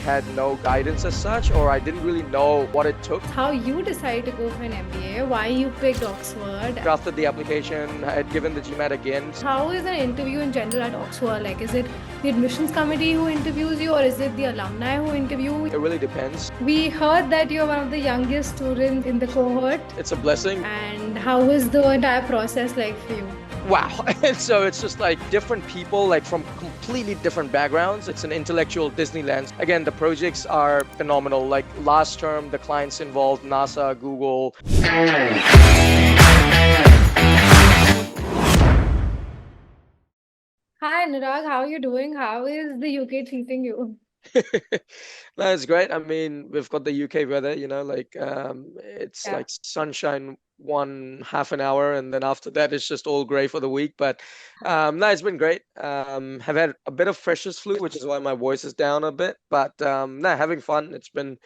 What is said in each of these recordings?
had no guidance as such, or I didn't really know what it took. How you decide to go for an MBA, why you picked Oxford. After the application, I had given the GMAT again. How is an interview in general at Oxford? Like, is it the admissions committee who interviews you, or is it the alumni who interview? It really depends. We heard that you're one of the youngest students in the cohort. It's a blessing. And how is the entire process like for you? Wow. And so it's just like different people, like from completely different backgrounds. It's an intellectual Disneyland. Again, the projects are phenomenal. Like last term, the clients involved NASA, Google. Hi Anurag, how are you doing? How is the UK treating you? That's great. I mean, we've got the UK weather, it's Yeah. like sunshine one half an hour, and then after that it's just all grey for the week. But no, it's been great. Have had a bit of freshers flu, which is why my voice is down a bit. But no, having fun. It's been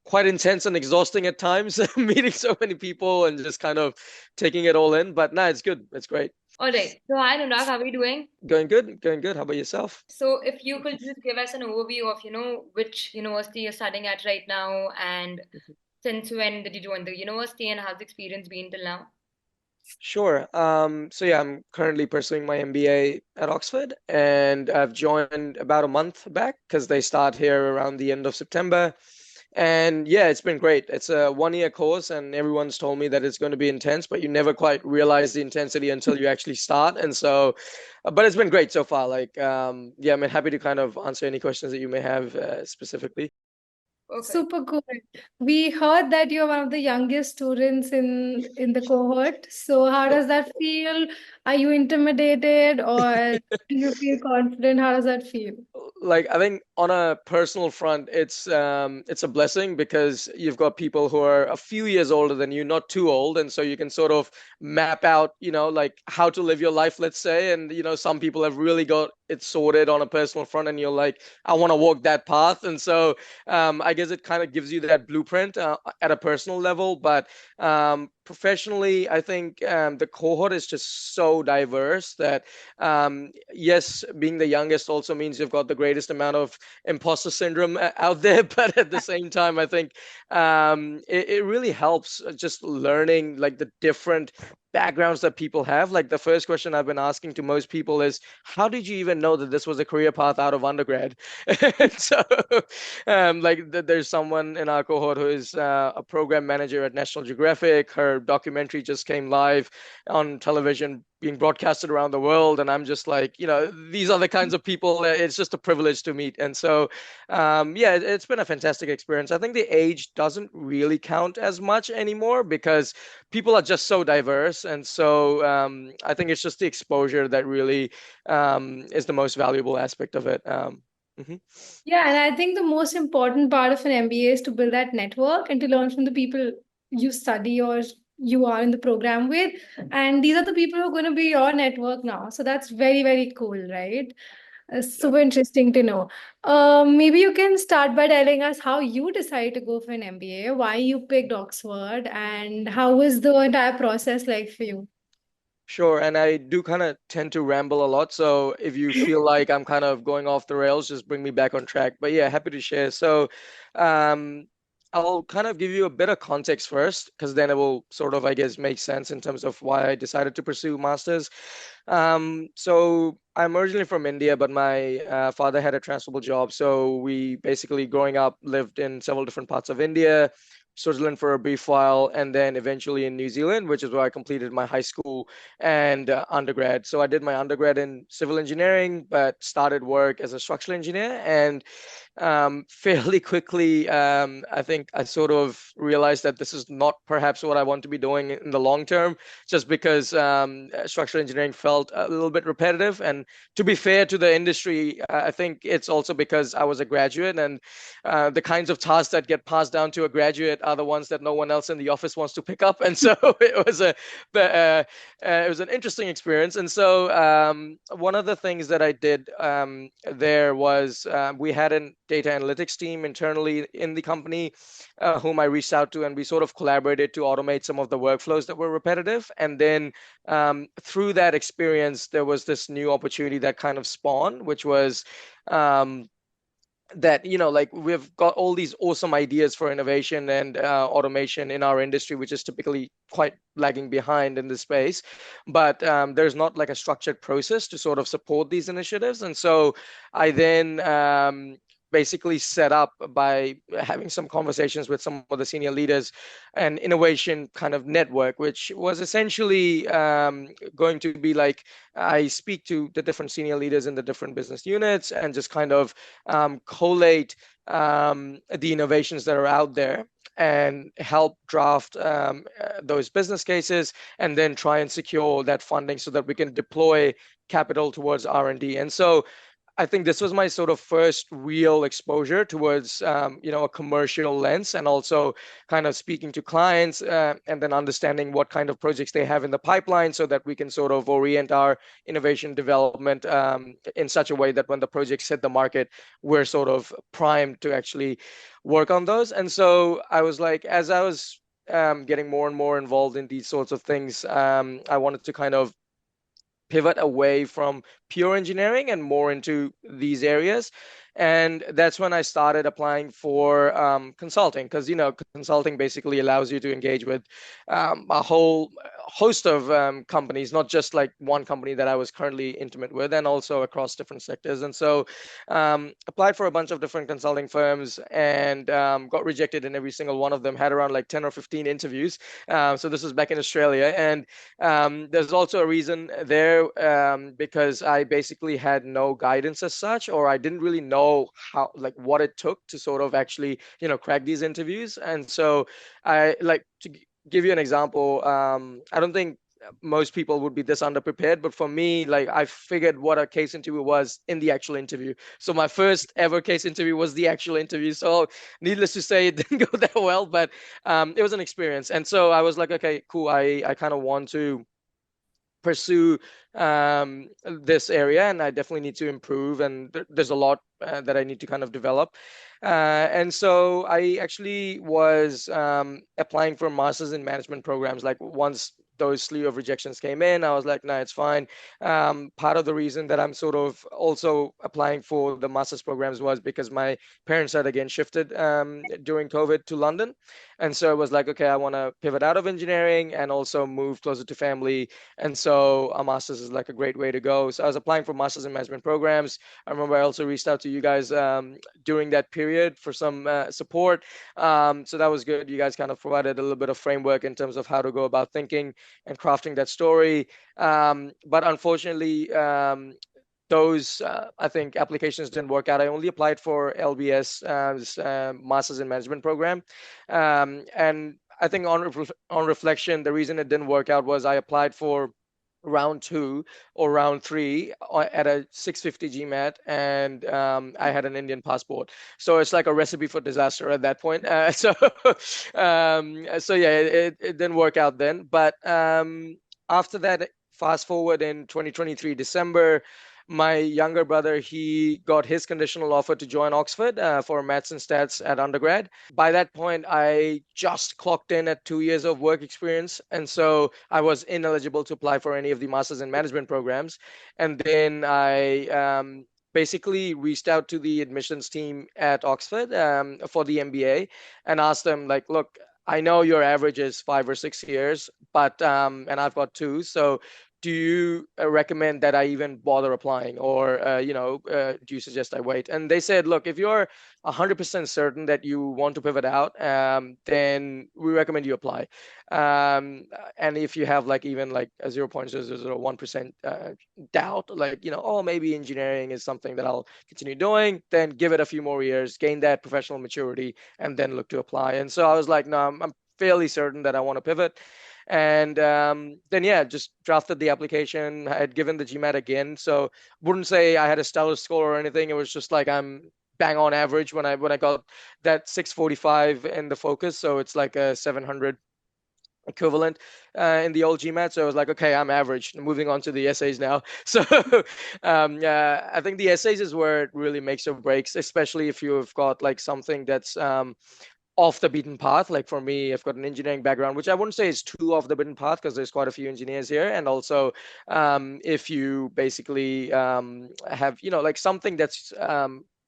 quite intense and exhausting at times, meeting so many people and just kind of taking it all in. But no, it's good. It's great. All right. So, hi, Anurag, how are you doing? Going good, going good. How about yourself? So, if you could just give us an overview of, which university you're studying at right now, and since when did you join the university, and how's the experience been till now? Sure. So yeah, I'm currently pursuing my MBA at Oxford, and I've joined about a month back because they start here around the end of September. And yeah, it's been great. It's a 1 year course, and everyone's told me that it's going to be intense, but you never quite realize the intensity until you actually start. And so, but it's been great so far. Yeah, I'm happy to kind of answer any questions that you may have specifically. Perfect. Super cool. We heard that you're one of the youngest students in the cohort. So how does that feel? Are you intimidated or do you feel confident? How does that feel? Like I think on a personal front, it's a blessing because you've got people who are a few years older than you, not too old, and so you can sort of map out, like how to live your life, let's say. And some people have really got it sorted on a personal front, and you're like, I want to walk that path. And so I guess it kind of gives you that blueprint at a personal level, but professionally, I think the cohort is just so diverse that yes, being the youngest also means you've got the greatest amount of imposter syndrome out there. But at the same time, I think it really helps just learning like the different backgrounds that people have. Like the first question I've been asking to most people is, how did you even know that this was a career path out of undergrad? And so there's someone in our cohort who is a program manager at National Geographic. Her documentary just came live on television, being broadcasted around the world, and I'm just like, these are the kinds of people it's just a privilege to meet. And so yeah, it's been a fantastic experience. I think the age doesn't really count as much anymore because people are just so diverse, and so I think it's just the exposure that really is the most valuable aspect of it. Yeah, and I think the most important part of an MBA is to build that network and to learn from the people you study or you are in the program with. And these are the people who are going to be your network now. So that's very, very cool, right? Super interesting to know. Maybe you can start by telling us how you decided to go for an MBA, why you picked Oxford, and how was the entire process like for you? Sure, and I do kind of tend to ramble a lot, so if you feel like I'm kind of going off the rails, just bring me back on track. But yeah, happy to share. So, um, I'll kind of give you a bit of context first, because then it will sort of, I guess, make sense in terms of why I decided to pursue masters. So I'm originally from India, but my father had a transferable job, so we basically, growing up, lived in several different parts of India. Switzerland for a brief while, and then eventually in New Zealand, which is where I completed my high school and undergrad. So I did my undergrad in civil engineering, but started work as a structural engineer. And fairly quickly, I think I sort of realized that this is not perhaps what I want to be doing in the long term, just because structural engineering felt a little bit repetitive. And to be fair to the industry, I think it's also because I was a graduate, and the kinds of tasks that get passed down to a graduate are the ones that no one else in the office wants to pick up. And so it was an interesting experience. And so one of the things that I did there was we had a data analytics team internally in the company whom I reached out to, and we sort of collaborated to automate some of the workflows that were repetitive. And then through that experience, there was this new opportunity that kind of spawned, which was that, like we've got all these awesome ideas for innovation and automation in our industry, which is typically quite lagging behind in this space. But there's not like a structured process to sort of support these initiatives. And so I then basically set up by having some conversations with some of the senior leaders, an innovation kind of network, which was essentially going to be like I speak to the different senior leaders in the different business units and just kind of collate the innovations that are out there and help draft those business cases, and then try and secure that funding so that we can deploy capital towards R&D. And so I think this was my sort of first real exposure towards, a commercial lens, and also kind of speaking to clients and then understanding what kind of projects they have in the pipeline, so that we can sort of orient our innovation development in such a way that when the projects hit the market, we're sort of primed to actually work on those. And so I was like, as I was getting more and more involved in these sorts of things, I wanted to kind of pivot away from pure engineering and more into these areas. And that's when I started applying for consulting, because consulting basically allows you to engage with a whole host of companies, not just like one company that I was currently intimate with, and also across different sectors. And so applied for a bunch of different consulting firms, and got rejected in every single one of them. Had around like 10 or 15 interviews. So this was back in Australia, and there's also a reason there, because I basically had no guidance as such, or I didn't really know how, like, what it took to sort of actually, crack these interviews. And so I like to give you an example. I don't think most people would be this underprepared, but for me, like, I figured what a case interview was in the actual interview. So my first ever case interview was the actual interview. So needless to say, it didn't go that well, but it was an experience. And so I was like, okay, cool. I kind of want to pursue this area, and I definitely need to improve, and there's a lot that I need to kind of develop. And so I actually was applying for masters in management programs. Like, once those slew of rejections came in, I was like, no, it's fine. Part of the reason that I'm sort of also applying for the master's programs was because my parents had again shifted during COVID to London. And so it was like, okay, I want to pivot out of engineering and also move closer to family. And so a master's is like a great way to go. So I was applying for masters in management programs. I remember I also reached out to you guys during that period for some support. So that was good. You guys kind of provided a little bit of framework in terms of how to go about thinking and crafting that story. But unfortunately, those I think applications didn't work out. I only applied for LBS, Masters in Management program, and I think on reflection, the reason it didn't work out was I applied for round 2 or round 3 at a 650 GMAT, and I had an Indian passport, so it's like a recipe for disaster at that point. So yeah, it didn't work out then. But after that, fast forward in 2023 December, my younger brother, he got his conditional offer to join Oxford for maths and stats at undergrad. By that point, I just clocked in at 2 years of work experience. And so I was ineligible to apply for any of the masters in management programs. And then I basically reached out to the admissions team at Oxford for the MBA, and asked them, like, look, I know your average is 5 or 6 years, but and I've got 2. So do you recommend that I even bother applying, or do you suggest I wait? And they said, look, if you're 100% certain that you want to pivot out, then we recommend you apply. And if you have like even like a 0.001% doubt, like, oh, maybe engineering is something that I'll continue doing, then give it a few more years, gain that professional maturity, and then look to apply. And so I was like, no, I'm fairly certain that I want to pivot. And then, yeah, just drafted the application. I had given the GMAT again, so wouldn't say I had a stellar score or anything. It was just like I'm bang on average when I got that 645 in the focus, so it's like a 700 equivalent in the old GMAT. So I was like, okay, I'm average. Moving on to the essays now. So yeah, I think the essays is where it really makes or breaks, especially if you've got like something that's off the beaten path. Like for me, I've got an engineering background, which I wouldn't say is too off the beaten path, because there's quite a few engineers here. And also, if you basically have, like something that's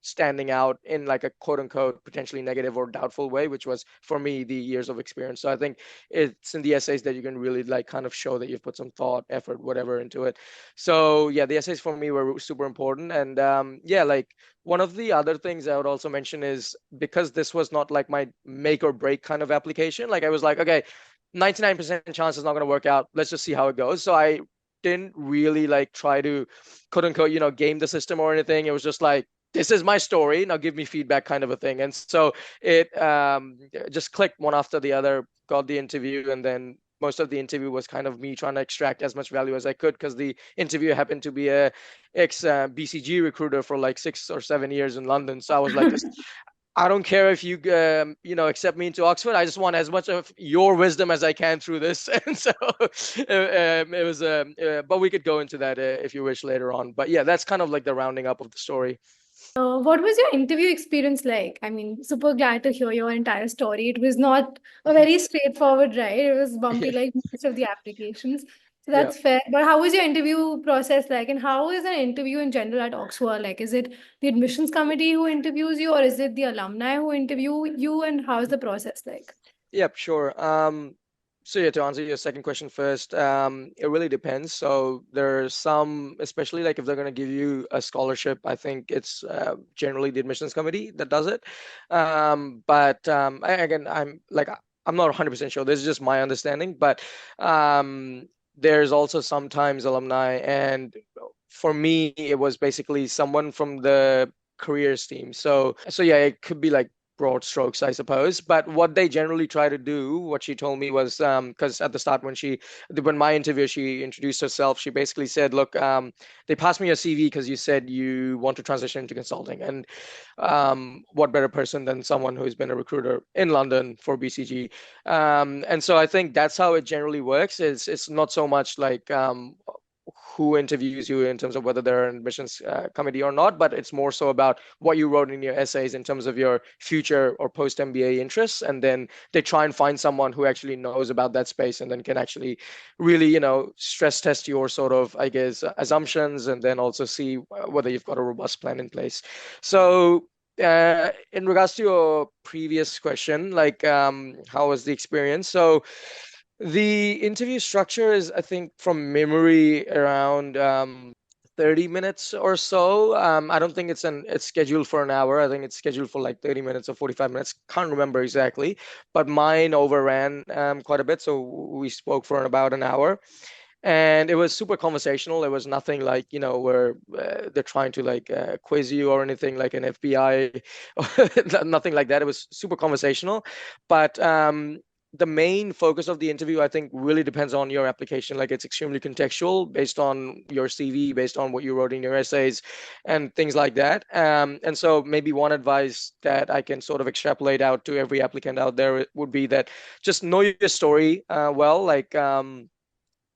standing out in like a quote unquote potentially negative or doubtful way, which was for me the years of experience. So I think it's in the essays that you can really like kind of show that you've put some thought, effort, whatever into it. So yeah, the essays for me were super important. And yeah, like one of the other things I would also mention is because this was not like my make or break kind of application, like I was like, okay, 99% chance it's not going to work out. Let's just see how it goes. So I didn't really like try to quote unquote, game the system or anything. It was just like, this is my story. Now give me feedback kind of a thing. And so it just clicked one after the other, got the interview, and then most of the interview was kind of me trying to extract as much value as I could because the interviewer happened to be a ex BCG recruiter for like 6 or 7 years in London. So I was like, just I don't care if you accept me into Oxford. I just want as much of your wisdom as I can through this. And so it was, but we could go into that if you wish later on. But yeah, that's kind of like the rounding up of the story. What was your interview experience like? I mean, super glad to hear your entire story. It was not a very straightforward ride. It was bumpy Yeah, like most of the applications. So yeah. that's fair. But how was your interview process like? And how is an interview in general at Oxford like? Is it the admissions committee who interviews you, or is it the alumni who interview you? And how is the process like? Yep, sure. So yeah, to answer your second question first, it really depends. So there's some, especially like if they're going to give you a scholarship, I think it's generally the admissions committee that does it. But again, I'm not 100% sure. This is just my understanding. But there's also sometimes alumni, and for me, it was basically someone from the careers team. So yeah, it could be like broad strokes, I suppose. But what they generally try to do, what she told me was, because at the start when my interview, she introduced herself. She basically said, "Look, they passed me your CV because you said you want to transition into consulting, and what better person than someone who's been a recruiter in London for BCG?" And so I think that's how it generally works. It's not so much like who interviews you in terms of whether they're an admissions committee or not, but it's more so about what you wrote in your essays in terms of your future or post MBA interests. And then they try and find someone who actually knows about that space and then can actually really, stress test your sort of, I guess, assumptions, and then also see whether you've got a robust plan in place. So, in regards to your previous question, like how was the experience? So the interview structure is, I think, from memory around 30 minutes or so. I don't think it's scheduled for an hour. I think it's scheduled for like 30 minutes or 45 minutes. Can't remember exactly, but mine overran quite a bit. So we spoke for about an hour. And it was super conversational. It was nothing like, where they're trying to like quiz you or anything like an FBI, nothing like that. It was super conversational. But the main focus of the interview, I think, really depends on your application. Like it's extremely contextual based on your CV, based on what you wrote in your essays and things like that. And so maybe one advice that I can sort of extrapolate out to every applicant out there would be that just know your story well, like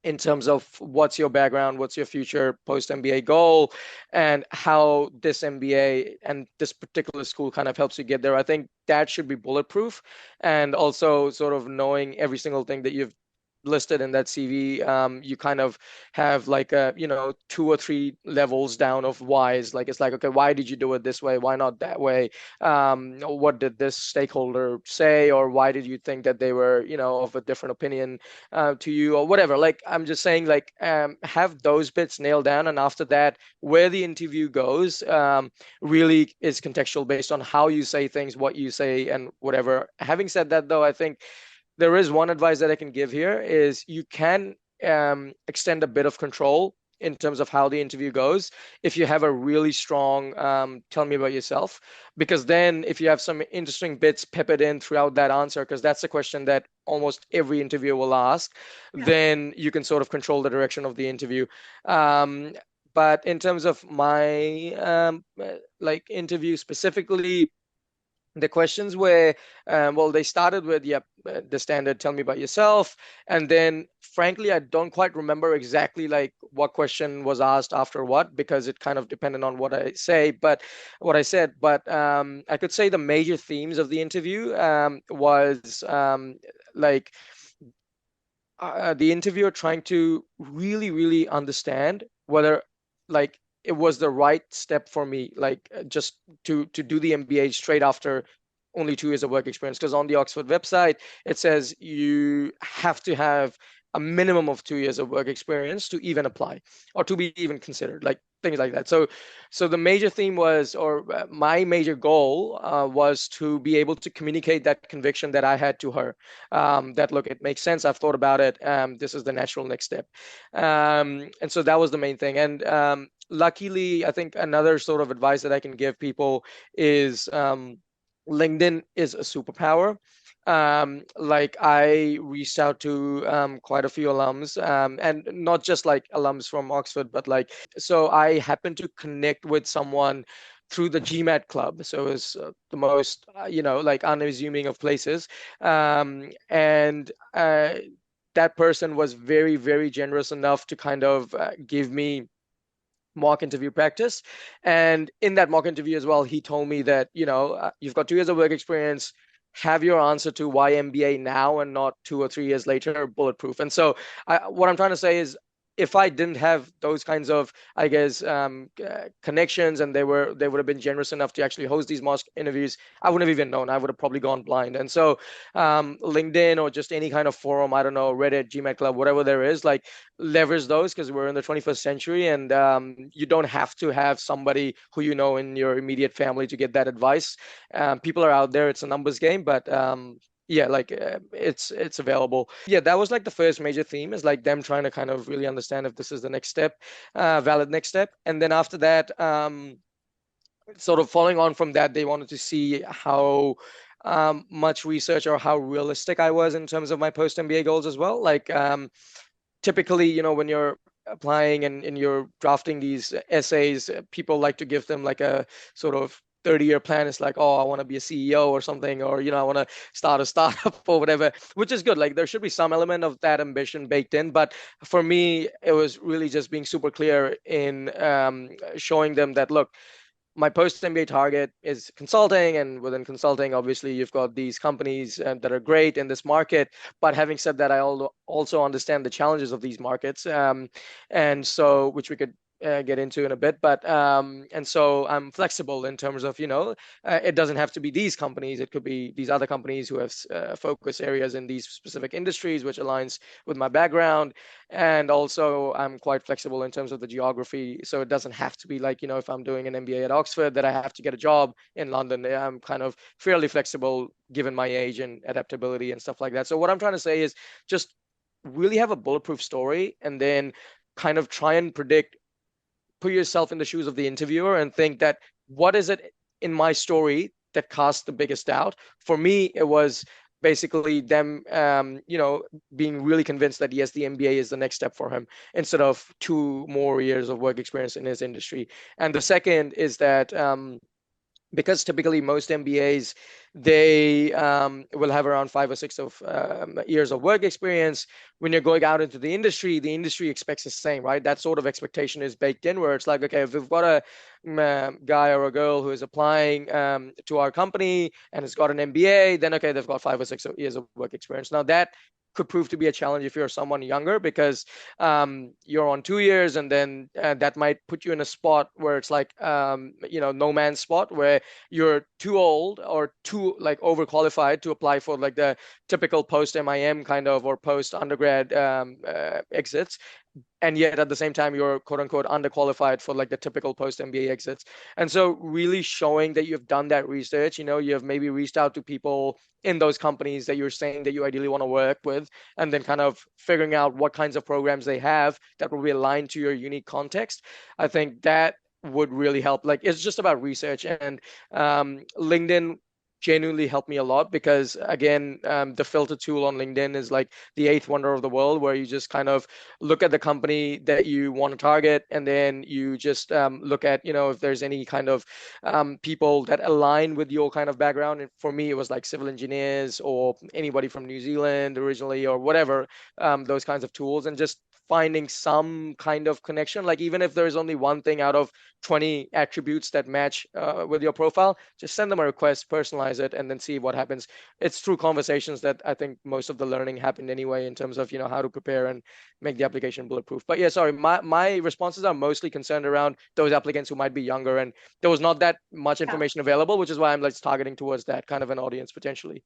in terms of what's your background, what's your future post MBA goal, and how this MBA and this particular school kind of helps you get there. I think that should be bulletproof. And also sort of knowing every single thing that you've listed in that CV, you kind of have like a, 2 or 3 levels down of whys. Like it's like, okay, why did you do it this way? Why not that way? What did this stakeholder say? Or why did you think that they were, of a different opinion to you or whatever? Like I'm just saying, like have those bits nailed down. And after that, where the interview goes really is contextual based on how you say things, what you say, and whatever. Having said that, though, I think there is one advice that I can give here is you can extend a bit of control in terms of how the interview goes if you have a really strong tell me about yourself, because then if you have some interesting bits peppered in throughout that answer, because that's the question that almost every interviewer will ask, Yeah. then you can sort of control the direction of the interview. But in terms of my like interview specifically, the questions were well, they started with the standard tell me about yourself, and then frankly I don't quite remember exactly like what question was asked after what, because it kind of depended on what I said. But I could say the major themes of the interview was like the interviewer trying to really understand whether like it was the right step for me, like just to do the MBA straight after only 2 years of work experience. Because on the Oxford website, it says you have to have a minimum of 2 years of work experience to even apply or to be even considered, like things like that. So the major theme was, or my major goal was to be able to communicate that conviction that I had to her. That look, it makes sense. I've thought about it. This is the natural next step. And so that was the main thing. And luckily, I think another sort of advice that I can give people is LinkedIn is a superpower. Like I reached out to quite a few alums, and not just like alums from Oxford, but like, so I happened to connect with someone through the GMAT club. So it was the most, like unassuming of places. And that person was very, very generous enough to kind of give me mock interview practice. And in that mock interview as well, he told me that, you've got 2 years of work experience, have your answer to why MBA now and not 2 or 3 years later bulletproof. And so what I'm trying to say is, if I didn't have those kinds of, I guess, connections, and they would have been generous enough to actually host these mock interviews, I wouldn't have even known. I would have probably gone blind. And so LinkedIn or just any kind of forum, I don't know, Reddit, GMAT Club, whatever there is, like leverage those, because we're in the 21st century, and you don't have to have somebody who you know in your immediate family to get that advice. People are out there. It's a numbers game, but yeah, like it's available. Yeah, that was like the first major theme, is like them trying to kind of really understand if this is the next step, valid next step. And then after that, sort of following on from that, they wanted to see how much research or how realistic I was in terms of my post MBA goals as well. Like typically, when you're applying and you're drafting these essays, people like to give them like a sort of 30-year plan. It's like, oh, I want to be a CEO or something, or I want to start a startup or whatever, which is good. Like there should be some element of that ambition baked in. But for me, it was really just being super clear in showing them that, look, my post MBA target is consulting, and within consulting, obviously, you've got these companies that are great in this market. But having said that, I also understand the challenges of these markets, and so, which we could get into in a bit. But and so I'm flexible in terms of, it doesn't have to be these companies. It could be these other companies who have focus areas in these specific industries, which aligns with my background. And also, I'm quite flexible in terms of the geography. So it doesn't have to be like, if I'm doing an MBA at Oxford, that I have to get a job in London. I'm kind of fairly flexible given my age and adaptability and stuff like that. So what I'm trying to say is just really have a bulletproof story, and then kind of try and predict, put yourself in the shoes of the interviewer and think that, what is it in my story that casts the biggest doubt? For me, it was basically them, being really convinced that yes, the MBA is the next step for him, instead of 2 more years of work experience in his industry. And the second is that because typically most MBAs, they will have around 5 or 6 of years of work experience. When you're going out into the industry expects the same, right? That sort of expectation is baked in, where it's like, okay, if we've got a guy or a girl who is applying to our company and has got an MBA, then okay, they've got 5 or 6 years of work experience. Now that could prove to be a challenge if you're someone younger, because you're on 2 years, and then that might put you in a spot where it's like, no man's spot, where you're too old or too like overqualified to apply for like the typical post MIM kind of, or post undergrad exits, and yet at the same time you're quote unquote underqualified for like the typical post MBA exits. And so really showing that you've done that research, you have maybe reached out to people in those companies that you're saying that you ideally want to work with, and then kind of figuring out what kinds of programs they have that will be aligned to your unique context. I think that would really help. Like it's just about research, and LinkedIn genuinely helped me a lot, because again, the filter tool on LinkedIn is like the eighth wonder of the world, where you just kind of look at the company that you want to target, and then you just look at, if there's any kind of people that align with your kind of background. And for me, it was like civil engineers or anybody from New Zealand originally or whatever, those kinds of tools, and just finding some kind of connection. Like even if there is only one thing out of 20 attributes that match with your profile, just send them a request, personalize it, and then see what happens. It's through conversations that I think most of the learning happened anyway, in terms of, how to prepare and make the application bulletproof. But yeah, sorry, my responses are mostly concerned around those applicants who might be younger, and there was not that much Yeah. information available, which is why I'm like targeting towards that kind of an audience potentially.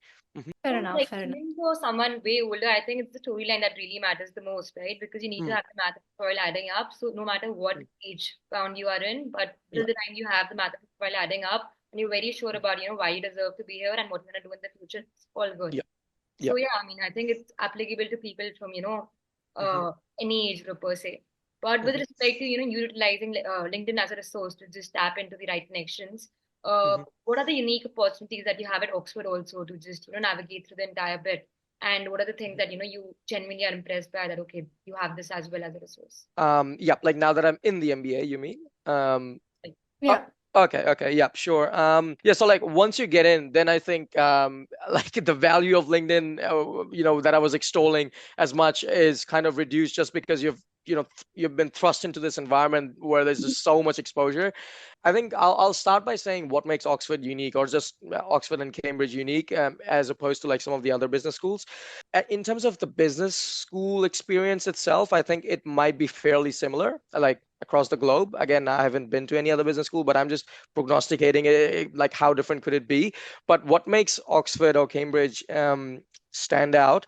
Fair enough, Like fair enough. even for someone way older, I think it's the storyline that really matters the most, right? Because you need to Mm, have the math profile adding up. So no matter what mm, age round you are in, but yeah, till the time you have the math profile adding up and you're very sure about, why you deserve to be here and what you're gonna do in the future, it's all good. yeah, yeah. So yeah, I mean, I think it's applicable to people from, Hmm. any age group per se. But with Hmm. respect to, utilizing LinkedIn as a resource to just tap into the right connections, Hmm. what are the unique opportunities that you have at Oxford also to just, navigate through the entire bit? And what are the things that, you genuinely are impressed by that, okay, you have this as well as a resource? Yeah, like now that I'm in the MBA, you mean? Like, Oh, Yeah. okay, yeah, sure. Yeah, so like once you get in, then I think like the value of LinkedIn, that I was extolling as much is kind of reduced, just because you've been thrust into this environment where there's just so much exposure. I think I'll start by saying what makes Oxford unique, or just Oxford and Cambridge unique, as opposed to like some of the other business schools. In terms of the business school experience itself, I think it might be fairly similar, like across the globe. Again, I haven't been to any other business school, but I'm just prognosticating it, like how different could it be. But what makes Oxford or Cambridge stand out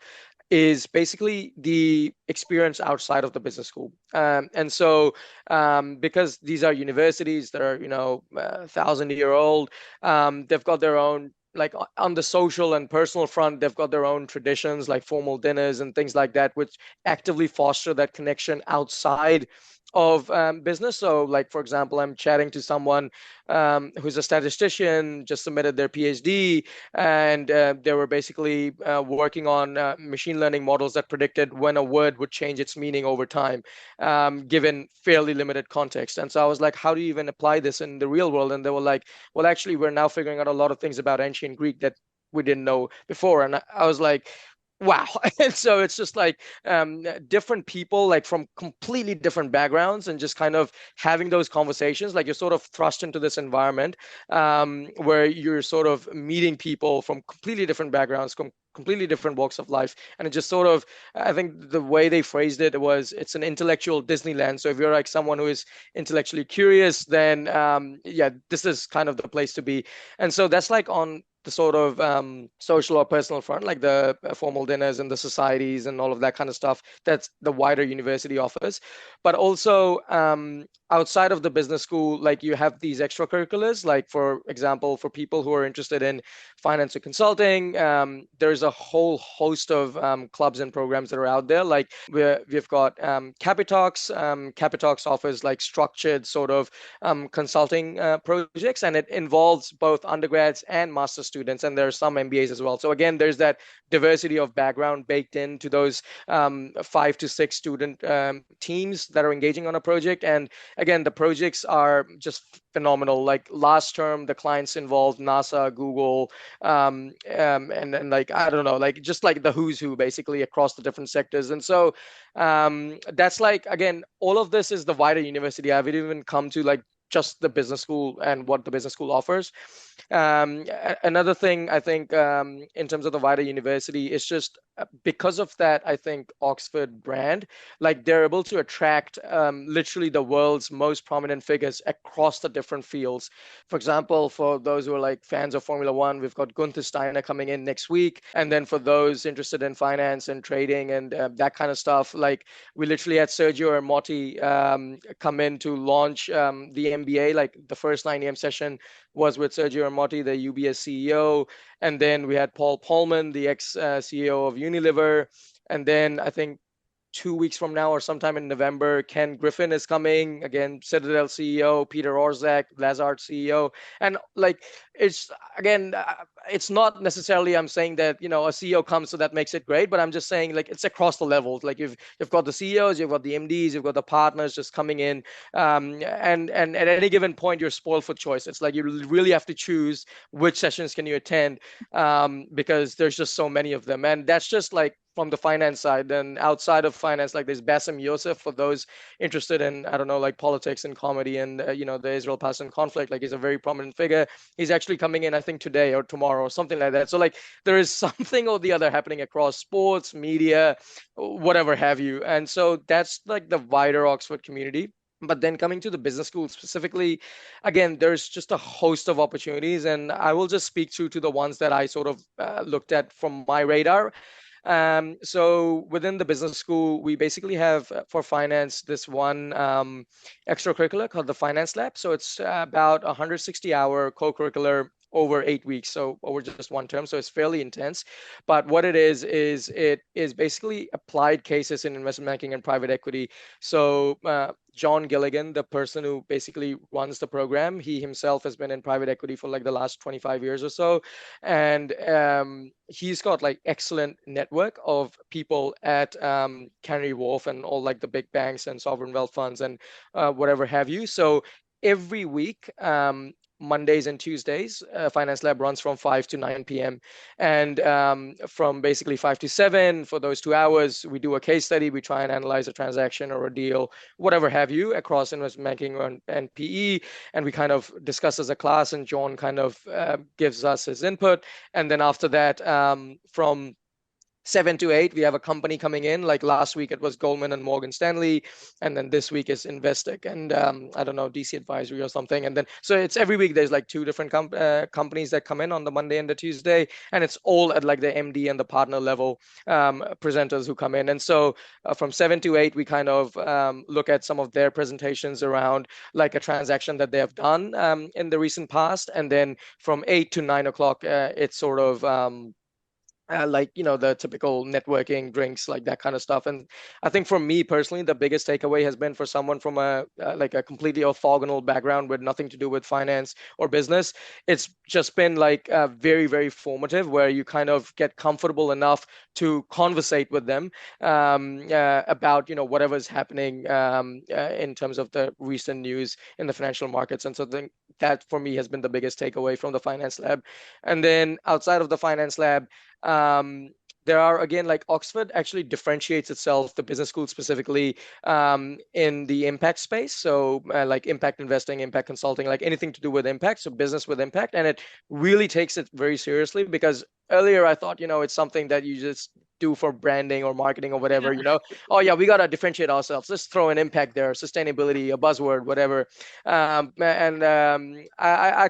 is basically the experience outside of the business school. And so, because these are universities that are, 1,000-year old, they've got their own, like on the social and personal front, they've got their own traditions, like formal dinners and things like that, which actively foster that connection outside of business. So, like, for example, I'm chatting to someone who's a statistician, just submitted their PhD, and they were basically working on machine learning models that predicted when a word would change its meaning over time, given fairly limited context. And so I was like, how do you even apply this in the real world? And they were like, well, actually, we're now figuring out a lot of things about ancient Greek that we didn't know before. And I was like, wow. And so it's just like different people, like from completely different backgrounds, and just kind of having those conversations. Like you're sort of thrust into this environment where you're sort of meeting people from completely different backgrounds, completely different walks of life. And it just sort of, I think the way they phrased it was, it's an intellectual Disneyland. So if you're like someone who is intellectually curious, then yeah, this is kind of the place to be. And so that's like on the sort of social or personal front, like the formal dinners and the societies and all of that kind of stuff. That's the wider university offers. But also outside of the business school, like you have these extracurriculars, like for example, for people who are interested in finance or consulting, there's a whole host of clubs and programs that are out there. Like we've got Capitalx. Capitalx offers like structured sort of consulting projects, and it involves both undergrads and master students, and there are some MBAs as well. So again, there's that diversity of background baked into those 5 to 6 student teams that are engaging on a project. And again, the projects are just phenomenal. Like last term, the clients involved NASA, Google, and like I don't know, like just like the who's who basically across the different sectors. And so that's like, again, all of this is the wider university. I haven't even come to like just the business school and what the business school offers. Another thing I think in terms of the wider university is just because of that, I think Oxford brand, like they're able to attract literally the world's most prominent figures across the different fields. For example, for those who are like fans of Formula One, we've got Gunther Steiner coming in next week. And then for those interested in finance and trading and that kind of stuff, like we literally had Sergio Ermotti come in to launch the MBA. Like the first 9 a.m. session was with Sergio Ermotti, the UBS CEO. And then we had Paul Polman, the ex-CEO of Unilever. And then I think 2 weeks from now or sometime in November, Ken Griffin is coming again, Citadel CEO, Peter Orszag, Lazard CEO. And like, it's again, it's not necessarily I'm saying that, a CEO comes, so that makes it great, but I'm just saying like it's across the levels. Like you've got the CEOs, you've got the MDs, you've got the partners just coming in. And at any given point, you're spoiled for choice. It's like you really have to choose which sessions can you attend because there's just so many of them. And that's just like from the finance side. Then outside of finance, like there's Bassem Youssef for those interested in, I don't know, like politics and comedy and, the Israel-Palestine conflict. Like he's a very prominent figure. He's actually coming in, I think, today or tomorrow or something like that. So like there is something or the other happening across sports, media, whatever have you. And so that's like the wider Oxford community. But then coming to the business school specifically, again, there's just a host of opportunities, and I will just speak to the ones that I sort of looked at from my radar. So within the business school, we basically have for finance this one extracurricular called the Finance Lab. So it's about 160-hour co-curricular over 8 weeks, so over just one term. So it's fairly intense. But what it is it is basically applied cases in investment banking and private equity. So John Gilligan, the person who basically runs the program, he himself has been in private equity for like the last 25 years or so. And he's got like excellent network of people at Canary Wharf and all like the big banks and sovereign wealth funds and whatever have you. So every week, Mondays and Tuesdays, Finance Lab runs from 5 to 9 p.m. And from basically 5 to 7, for those 2 hours, we do a case study. We try and analyze a transaction or a deal, whatever have you, across investment banking and PE. And we kind of discuss as a class, and John kind of gives us his input. And then after that, from 7 to 8, we have a company coming in. Like last week, it was Goldman and Morgan Stanley, and then this week is Investec and I don't know, DC Advisory or something. And then so it's every week there's like two different companies that come in on the Monday and the Tuesday, and it's all at like the MD and the partner level presenters who come in. And so from 7 to 8, we kind of look at some of their presentations around like a transaction that they have done in the recent past, and then from 8 to 9 o'clock, it's sort of like the typical networking drinks, like that kind of stuff. And I think for me personally, the biggest takeaway has been for someone from a like a completely orthogonal background with nothing to do with finance or business, it's just been like very, very formative, where you kind of get comfortable enough to conversate with them about whatever's happening in terms of the recent news in the financial markets. And so I think that for me has been the biggest takeaway from the Finance Lab. And then outside of the Finance Lab, there are, again, like Oxford actually differentiates itself, the business school specifically, in the impact space. So like impact investing, impact consulting, like anything to do with impact, so business with impact. And it really takes it very seriously, because earlier I thought, it's something that you just do for branding or marketing or whatever, oh yeah, we got to differentiate ourselves. Let's throw an impact there, sustainability, a buzzword, whatever. I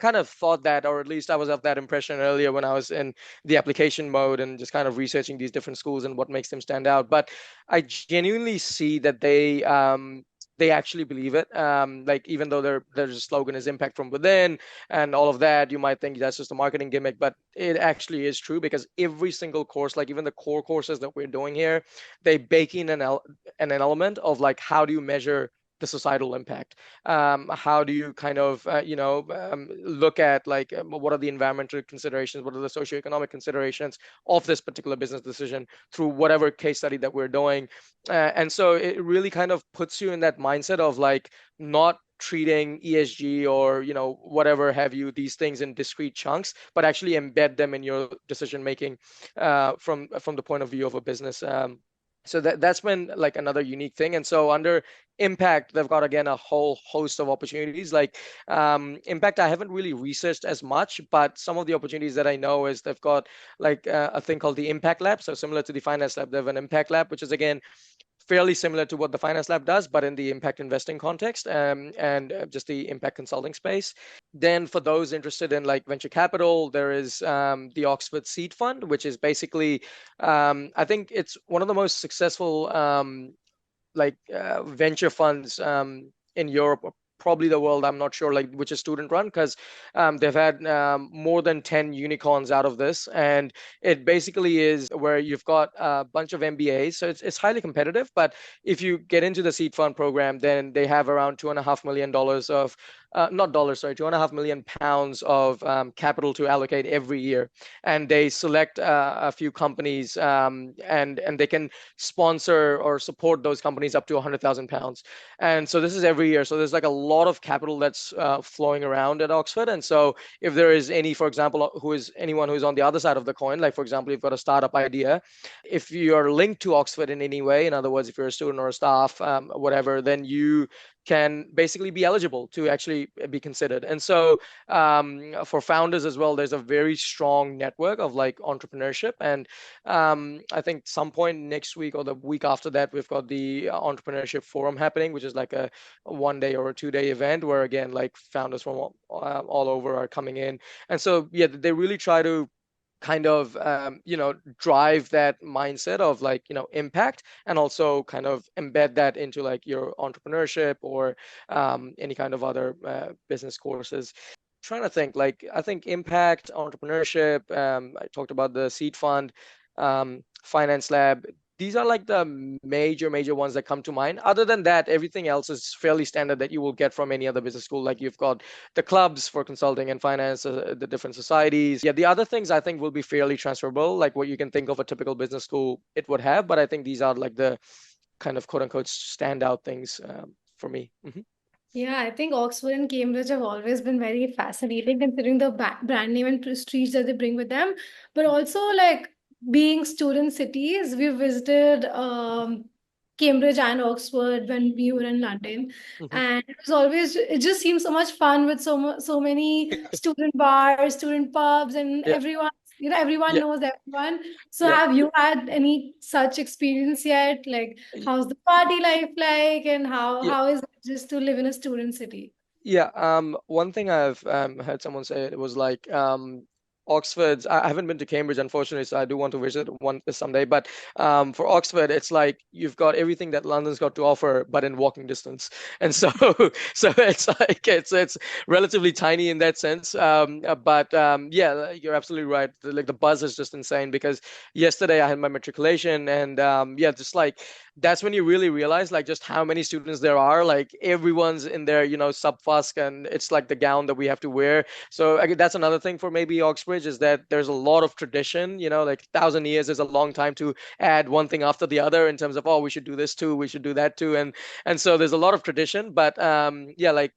kind of thought that, or at least I was of that impression earlier when I was in the application mode and just kind of researching these different schools and what makes them stand out. But I genuinely see that they actually believe it. Like even though their slogan is impact from within and all of that, you might think that's just a marketing gimmick, but it actually is true, because every single course, like even the core courses that we're doing here, they bake in an element of like, how do you measure the societal impact? How do you kind of look at like what are the environmental considerations, what are the socioeconomic considerations of this particular business decision through whatever case study that we're doing. And so it really kind of puts you in that mindset of like not treating ESG or whatever have you, these things in discrete chunks, but actually embed them in your decision making from the point of view of a business. So that's been like another unique thing. And so under impact, they've got, again, a whole host of opportunities. Like impact, I haven't really researched as much, but some of the opportunities that I know is they've got like a thing called the Impact Lab. So similar to the Finance Lab, they have an Impact Lab, which is, again, fairly similar to what the Finance Lab does, but in the impact investing context and just the impact consulting space. Then for those interested in like venture capital, there is the Oxford Seed Fund, which is basically, I think it's one of the most successful venture funds in Europe, or probably the world. I'm not sure like which is student run, because they've had more than 10 unicorns out of this. And it basically is where you've got a bunch of MBAs. So it's highly competitive. But if you get into the seed fund program, then they have around $2.5 million of not dollars, sorry, £2.5 million of capital to allocate every year. And they select a few companies, and they can sponsor or support those companies up to £100,000. And so this is every year. So there's like a lot of capital that's flowing around at Oxford. And so if there is any, for example, anyone who's on the other side of the coin, like for example, you've got a startup idea, if you are linked to Oxford in any way, in other words, if you're a student or a staff, whatever, then you can basically be eligible to actually be considered. And so for founders as well, there's a very strong network of like entrepreneurship. And I think some point next week or the week after that, we've got the entrepreneurship forum happening, which is like a 1 day or a 2 day event where again, like founders from all over are coming in. And so, yeah, they really try to kind of drive that mindset of like impact, and also kind of embed that into like your entrepreneurship or any kind of other business courses. Trying to think, like, I think impact, entrepreneurship, I talked about the seed fund, finance lab. These are like the major ones that come to mind. Other than that, everything else is fairly standard that you will get from any other business school. Like you've got the clubs for consulting and finance, the different societies. Yeah, the other things I think will be fairly transferable, like what you can think of a typical business school it would have. But I think these are like the kind of quote unquote standout things for me. Yeah, I think Oxford and Cambridge have always been very fascinating considering the brand name and prestige that they bring with them. But also, like being student cities, we visited Cambridge and Oxford when we were in London, Mhm. and it just seems so much fun with so many student bars, student pubs, and Yeah, everyone yeah, knows everyone. So, yeah, have you had any such experience yet? Like, yeah. how's the party life like, and how Yeah. how is it just to live in a student city? Yeah, one thing I've heard someone say, it was like Oxford's. I haven't been to Cambridge, unfortunately, so I do want to visit one someday. But for Oxford, it's like you've got everything that London's got to offer, but in walking distance. And so, so it's like it's relatively tiny in that sense. But yeah, you're absolutely right. Like the buzz is just insane because yesterday I had my matriculation, and yeah, just like that's when you really realize like just how many students there are. Like everyone's in their sub fusk, and it's like the gown that we have to wear. So that's another thing for maybe Oxbridge, is that there's a lot of tradition. Like 1,000 years is a long time to add one thing after the other in terms of, oh, we should do this too, we should do that too. And so there's a lot of tradition. But yeah, like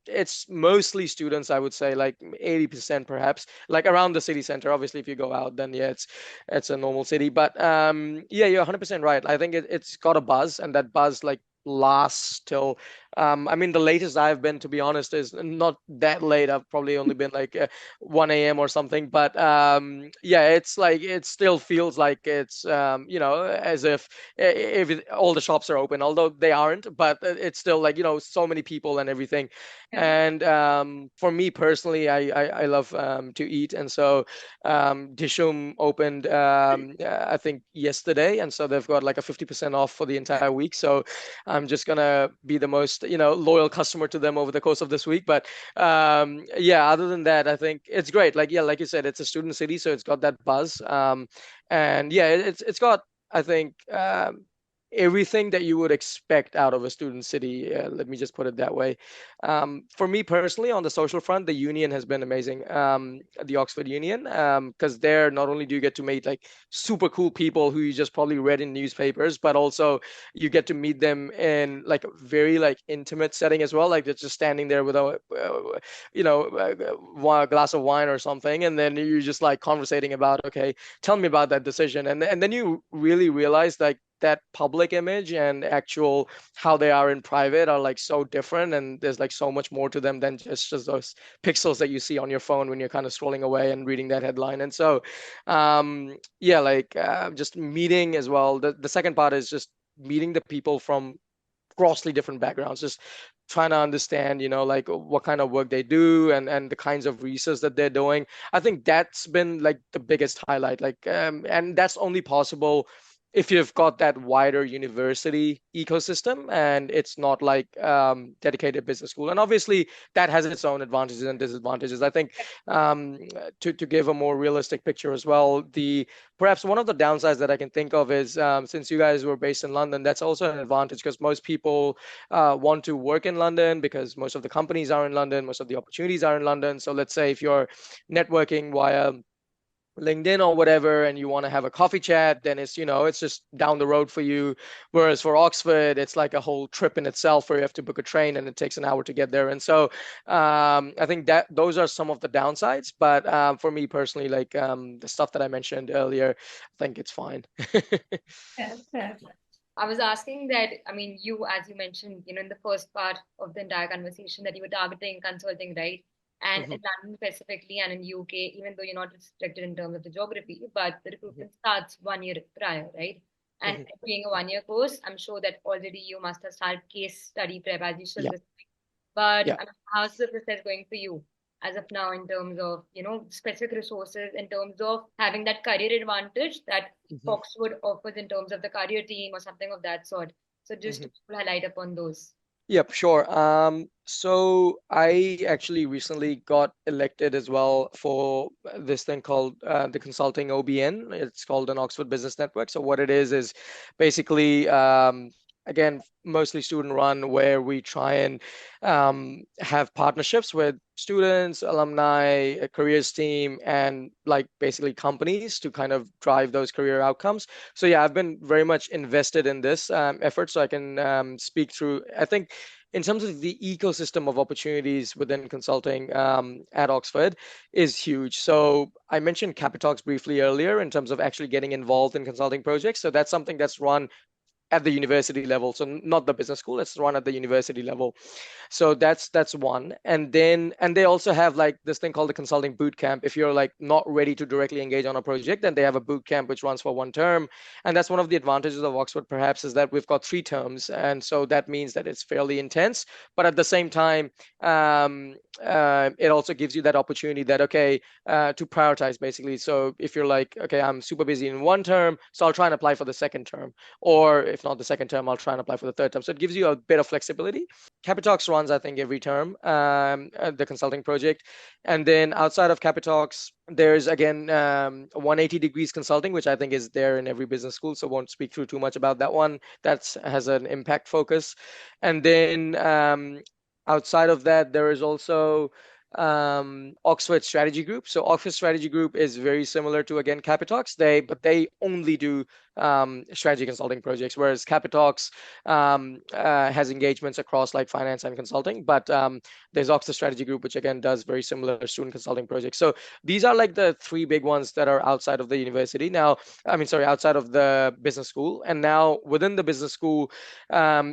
it's mostly students, I would say, like 80% perhaps, like around the city center. Obviously if you go out, then yeah, it's a normal city. But yeah, you're 100% right. I think it's got a buzz, and that buzz like lasts till I mean, the latest I've been, to be honest, is not that late. I've probably only been like 1 a.m. or something. But yeah, it's like it still feels like it's as if all the shops are open, although they aren't. But it's still like so many people and everything. Yeah. And for me personally, I love to eat, and so Dishum opened I think yesterday, and so they've got like a 50% off for the entire week. So I'm just gonna be the most loyal customer to them over the course of this week. But yeah, other than that, I think it's great. Like, yeah, like you said, it's a student city, so it's got that buzz. And yeah, it's got, I think, everything that you would expect out of a student city. Let me just put it that way. For me personally, on the social front, the union has been amazing. The Oxford Union, because there not only do you get to meet like super cool people who you just probably read in newspapers, but also you get to meet them in like a very like intimate setting as well. Like they're just standing there with a glass of wine or something, and then you're just like conversating about, okay, tell me about that decision. And then you really realize like that public image and actual how they are in private are like so different, and there's like so much more to them than just those pixels that you see on your phone when you're kind of scrolling away and reading that headline. And so yeah, like just meeting as well. The second part is just meeting the people from grossly different backgrounds, just trying to understand like what kind of work they do, and the kinds of research that they're doing. I think that's been like the biggest highlight, like and that's only possible if you've got that wider university ecosystem and it's not like dedicated business school. And obviously that has its own advantages and disadvantages. I think um, to give a more realistic picture as well, the perhaps one of the downsides that I can think of is since you guys were based in London, that's also an advantage because most people want to work in London because most of the companies are in London, most of the opportunities are in London. So let's say if you're networking via LinkedIn or whatever, and you want to have a coffee chat, then it's just down the road for you. Whereas for Oxford, it's like a whole trip in itself where you have to book a train and it takes an hour to get there. And so I think that those are some of the downsides. But for me personally, like the stuff that I mentioned earlier, I think it's fine. Yeah, yeah. I was asking that, I mean, you, as you mentioned, in the first part of the entire conversation that you were targeting consulting, right? And in Mhm, London specifically and in UK, even though you're not restricted in terms of the geography, but the mhm, recruitment starts 1 year prior, right? And mhm. being a 1 year course, I'm sure that already you must have started case study prep as you should Yeah, this week. But yeah. I mean, how's the process going for you as of now in terms of, specific resources, in terms of having that career advantage that Mhm, Oxford offers in terms of the career team or something of that sort? So just mhm. to highlight upon those. Yep, sure. So I actually recently got elected as well for this thing called the Consulting OBN. It's called an Oxford Business Network. So what it is basically, again, mostly student run, where we try and have partnerships with students, alumni, a careers team, and like basically companies to kind of drive those career outcomes. So yeah, I've been very much invested in this effort, so I can speak through. I think in terms of the ecosystem of opportunities within consulting at Oxford is huge. So I mentioned Capitalx briefly earlier in terms of actually getting involved in consulting projects. So that's something that's run at the university level. So not the business school, it's run at the university level. So that's one. And they also have like this thing called the consulting boot camp. If you're like not ready to directly engage on a project, then they have a boot camp which runs for 1 term. And that's one of the advantages of Oxford perhaps, is that we've got 3 terms. And so that means that it's fairly intense. But at the same time, it also gives you that opportunity that, okay, to prioritize basically. So if you're like, okay, I'm super busy in 1 term, so I'll try and apply for the 2nd term. Or if not the 2nd term, I'll try and apply for the 3rd term. So it gives you a bit of flexibility. Capitalx runs, I think, every term, the consulting project. And then outside of Capitalx, there's again 180 degrees consulting, which I think is there in every business school. So won't speak through too much about that one. That has an impact focus. And then outside of that, there is also Oxford Strategy Group. So Oxford Strategy Group is very similar to again Capitalx. But they only do strategy consulting projects, whereas Capitalx has engagements across like finance and consulting. But there's Oxford Strategy Group, which again does very similar student consulting projects. So these are like the 3 big ones that are outside of the university. Now, I mean, sorry, outside of the business school. And now within the business school,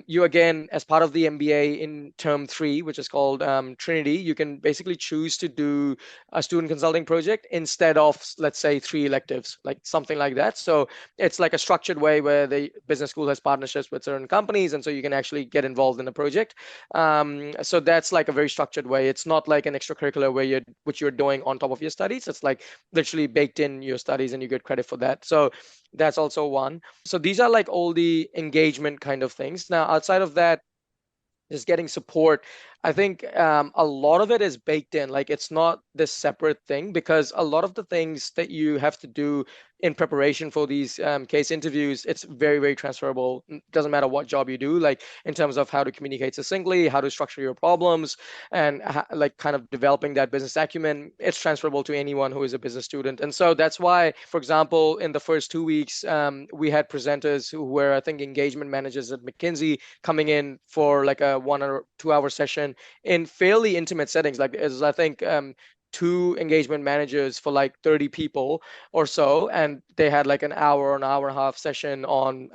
you again, as part of the MBA in term 3, which is called Trinity, you can basically choose to do a student consulting project instead of, let's say, 3 electives, like something like that. So it's like a structured way where the business school has partnerships with certain companies, and so you can actually get involved in a project. So that's like a very structured way. It's not like an extracurricular where which you're doing on top of your studies. It's like literally baked in your studies, and you get credit for that. So that's also one. So these are like all the engagement kind of things. Now, outside of that, just getting support. I think a lot of it is baked in. Like it's not this separate thing, because a lot of the things that you have to do in preparation for these case interviews, it's very, very transferable. Doesn't matter what job you do, like in terms of how to communicate succinctly, how to structure your problems, and like kind of developing that business acumen. It's transferable to anyone who is a business student. And so that's why, for example, in the first 2 weeks, we had presenters who were, I think, engagement managers at McKinsey coming in for like a 1 or 2 hour session in fairly intimate settings. Like as I think 2 engagement managers for like 30 people or so, and they had like an hour and a half session on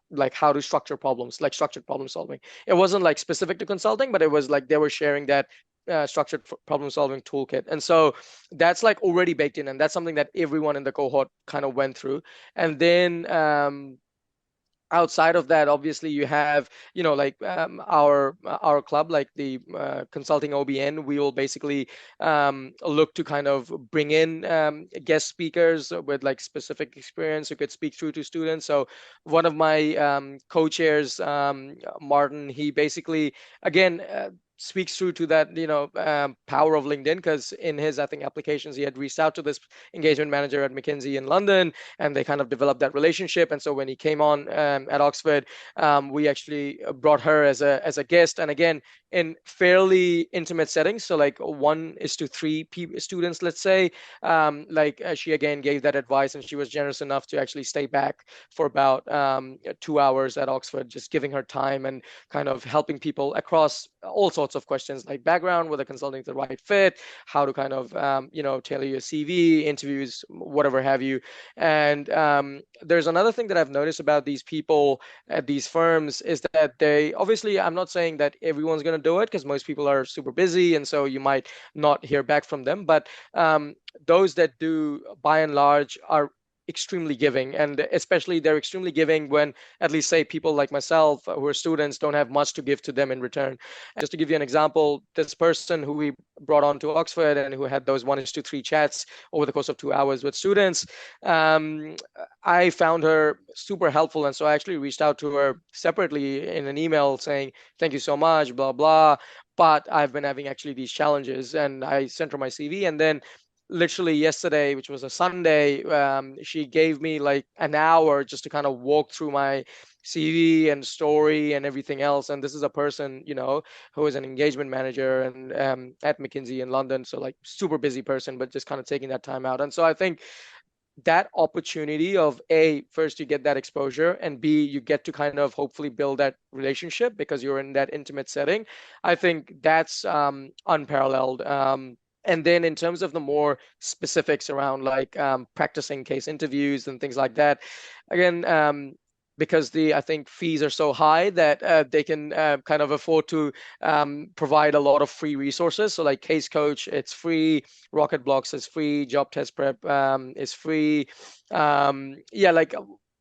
like how to structure problems, like structured problem solving. It wasn't like specific to consulting, but it was like they were sharing that structured problem solving toolkit. And so that's like already baked in, and that's something that everyone in the cohort kind of went through. And then outside of that, obviously you have, like our club, like the consulting OBN. We will basically look to kind of bring in guest speakers with like specific experience who could speak through to students. So one of my co-chairs, Martin, he basically again speaks through to that, power of LinkedIn, because in his, I think, applications, he had reached out to this engagement manager at McKinsey in London, and they kind of developed that relationship. And so when he came on at Oxford, we actually brought her as a guest, and again in fairly intimate settings. So like 1:3 students, let's say. She again gave that advice, and she was generous enough to actually stay back for about 2 hours at Oxford, just giving her time and kind of helping people across all sorts of questions like background, whether consulting is the right fit, how to kind of tailor your CV, interviews, whatever have you. And there's another thing that I've noticed about these people at these firms is that they obviously, I'm not saying that everyone's going to do it, because most people are super busy, and so you might not hear back from them. But those that do, by and large, are extremely giving, and especially they're extremely giving when, at least say, people like myself who are students don't have much to give to them in return. And just to give you an example, this person who we brought on to Oxford and who had those 1:3 chats over the course of 2 hours with students, um, I found her super helpful, and so I actually reached out to her separately in an email saying thank you so much, blah blah, but I've been having actually these challenges. And I sent her my CV, and then literally yesterday, which was a Sunday, she gave me like an hour just to kind of walk through my CV and story and everything else. And this is a person, who is an engagement manager and at McKinsey in London. So like super busy person, but just kind of taking that time out. And so I think that opportunity of A, first you get that exposure, and B, you get to kind of hopefully build that relationship because you're in that intimate setting. I think that's unparalleled. And then in terms of the more specifics around like practicing case interviews and things like that, again, because the, I think, fees are so high that they can kind of afford to provide a lot of free resources. So like Case Coach, it's free. Rocket Blocks is free. Job Test Prep is free. Yeah, like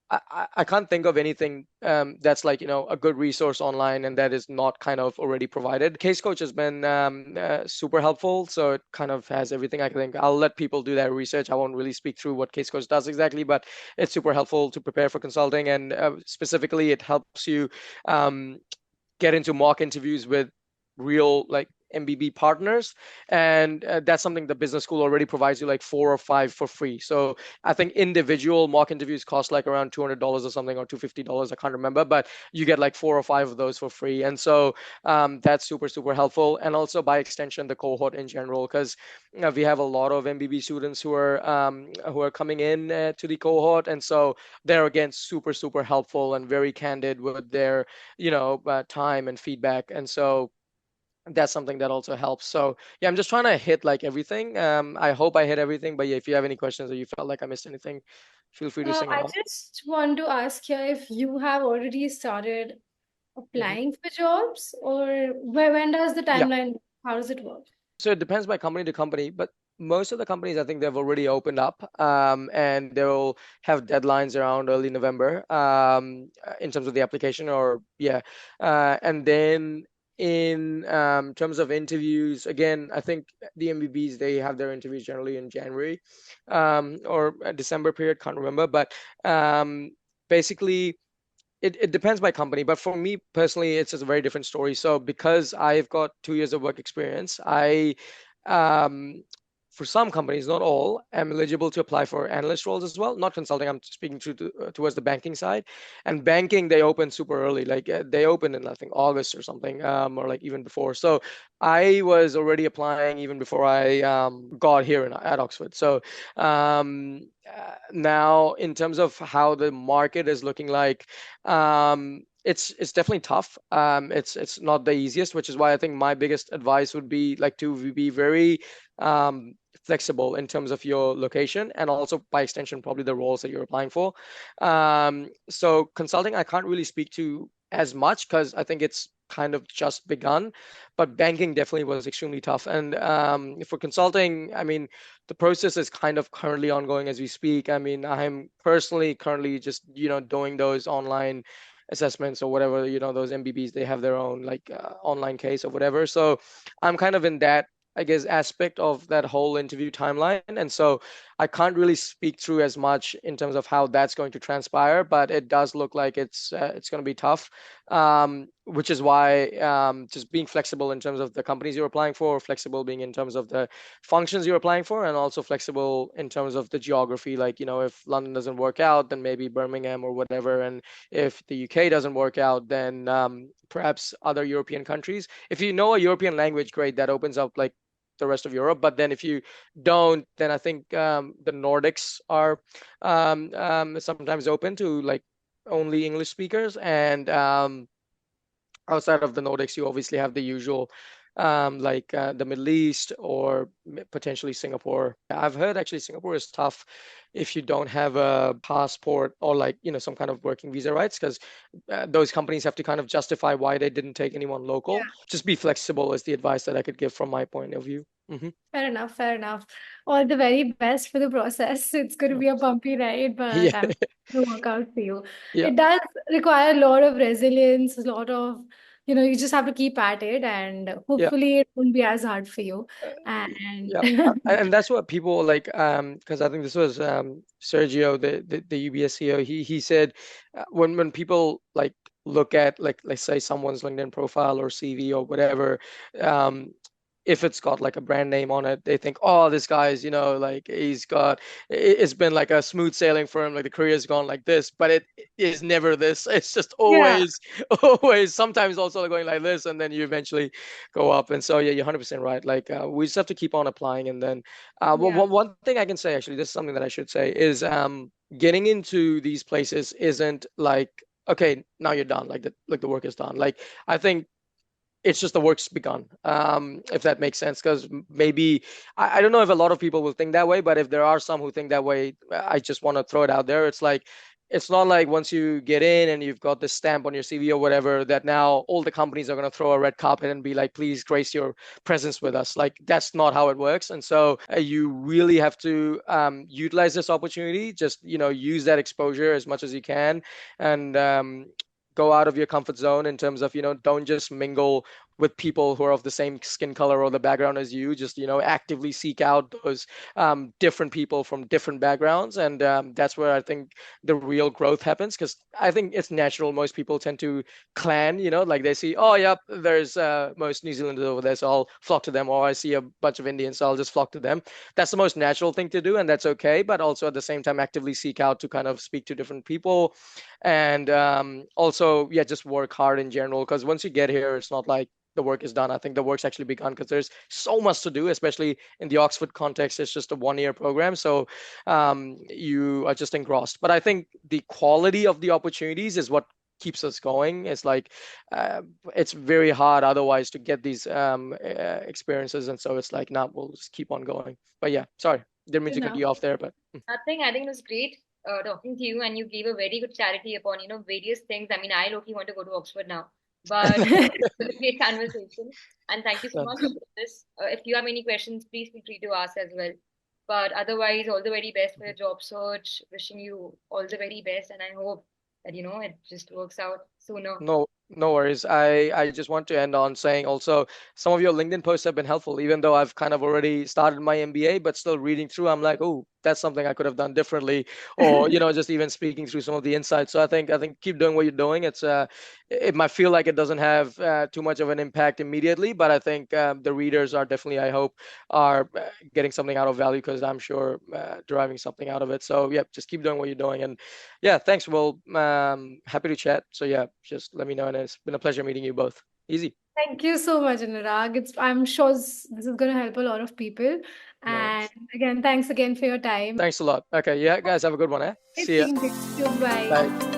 I can't think of anything that's like, a good resource online and that is not kind of already provided. Case Coach has been super helpful. So it kind of has everything. I think I'll let people do that research. I won't really speak through what Case Coach does exactly, but it's super helpful to prepare for consulting. And specifically, it helps you get into mock interviews with real like MBB partners, and that's something the business school already provides you like 4 or 5 for free. So I think individual mock interviews cost like around $200 or something, or $250, I can't remember, but you get like 4 or 5 of those for free. And so that's super super helpful. And also by extension the cohort in general, because we have a lot of MBB students who are coming in to the cohort, and so they're again super super helpful and very candid with their time and feedback. And so that's something that also helps. So yeah, I'm just trying to hit like everything. I hope I hit everything, but yeah, if you have any questions or you felt like I missed anything, feel free to sing it I out. just want to ask here if you have already started Mhm. applying for jobs, or when does the Yeah. timeline, how does it work? So it depends by company to company, but most of the companies, I think they've already opened up, and they'll have deadlines around early November, in terms of the application, or yeah. And then in terms of interviews, again, I think the MBBs, they have their interviews generally in January, or December period, can't remember, but basically it depends by company, but for me personally, it's just a very different story. So because I've got 2 years of work experience, um, for some companies, not all, am eligible to apply for analyst roles as well. Not consulting, I'm speaking towards the banking side. And banking, they open super early, like they open in I think August or something, or like even before. So I was already applying even before I got here at Oxford. So now in terms of how the market is looking like, it's definitely tough. It's not the easiest, which is why I think my biggest advice would be like to be very flexible in terms of your location, and also by extension probably the roles that you're applying for. So consulting I can't really speak to as much, because I think it's kind of just begun, but banking definitely was extremely tough. And for consulting, I mean, the process is kind of currently ongoing as we speak. I mean, I'm personally currently just, doing those online assessments or whatever, those MBBs, they have their own like online case or whatever. So I'm kind of in that, I guess, aspect of that whole interview timeline. And so I can't really speak through as much in terms of how that's going to transpire, but it does look like it's going to be tough, which is why just being flexible in terms of the companies you're applying for, flexible being in terms of the functions you're applying for, and also flexible in terms of the geography. Like, if London doesn't work out, then maybe Birmingham or whatever. And if the UK doesn't work out, then perhaps other European countries. If you know a European language, great, that opens up like the rest of Europe. But then if you don't, then I think the Nordics are sometimes open to like only English speakers. And outside of the Nordics, you obviously have the usual, like the Middle East or potentially Singapore. I've heard actually Singapore is tough if you don't have a passport or like, some kind of working visa rights, because those companies have to kind of justify why they didn't take anyone local. Yeah. Just be flexible is the advice that I could give from my point of view. Fair enough, fair enough. All the very best for the process. It's going to be a bumpy ride, but Yeah, I'm going to work out for you. yeah, It does require a lot of resilience, a lot of, you just have to keep at it, and yeah. hopefully it won't be as hard for you. And Yeah, and that's what people like. Because I think this was Sergio, the UBS CEO. He said when people like look at like let's say someone's LinkedIn profile or CV or whatever, um, if it's got like a brand name on it, they think, oh, this guy's, like it's been like a smooth sailing for him, like the career's gone like this, but it is never this. It's just yeah, always, always, sometimes also going like this, and then you eventually go up. And so, yeah, you're 100% right. Like we just have to keep on applying. And then yeah, one thing I can say, actually, this is something that I should say, is getting into these places isn't like, okay, now you're done, like the work is done. Like I think it's just the work's begun, if that makes sense. Because maybe I don't know if a lot of people will think that way, but if there are some who think that way, I just want to throw it out there. It's like it's not like once you get in and you've got this stamp on your CV or whatever, that now all the companies are going to throw a red carpet and be like, please grace your presence with us. Like that's not how it works. And so you really have to utilize this opportunity. Just use that exposure as much as you can, and go out of your comfort zone in terms of don't just mingle with people who are of the same skin color or the background as you. Just actively seek out those different people from different backgrounds. And that's where I think the real growth happens, because I think it's natural. Most people tend to clan, like they see, oh yep, there's most New Zealanders over there, so I'll flock to them. Or I see a bunch of Indians, so I'll just flock to them. That's the most natural thing to do, and that's okay. But also at the same time actively seek out to kind of speak to different people. And also, yeah, just work hard in general, because once you get here, it's not like the work is done. I think the work's actually begun, because there's so much to do, especially in the Oxford context. It's just a 1 year program, so you are just engrossed. But I think the quality of the opportunities is what keeps us going. It's like it's very hard otherwise to get these experiences, and so it's like, nah, we'll just keep on going. But yeah, sorry, didn't mean to cut enough. you off there, but Nothing. I think it was great talking to you, and you gave a very good clarity upon various things. I mean, I low-key want to go to Oxford now, but it was a great conversation, and thank you so much for this. If you have any questions, please feel free to ask as well. But otherwise, all the very best for your job search. Wishing you all the very best, and I hope that it just works out sooner. no worries. I just want to end on saying also some of your LinkedIn posts have been helpful, even though I've kind of already started my MBA, but still reading through, I'm like, oh, that's something I could have done differently, or just even speaking through some of the insights. So I think keep doing what you're doing. It might feel like it doesn't have too much of an impact immediately, but I think the readers are definitely, I hope, are getting something out of value, because I'm sure deriving something out of it. So yeah, just keep doing what you're doing. And yeah, thanks. Well, happy to chat. So yeah, just let me know. And it's been a pleasure meeting you both. Easy. Thank you so much, Anurag. I'm sure this is going to help a lot of people. No And worries. again, thanks again for your time. Thanks a lot. Okay, yeah, guys, have a good one, eh? Nice See ya. speaking to you. Bye. Bye.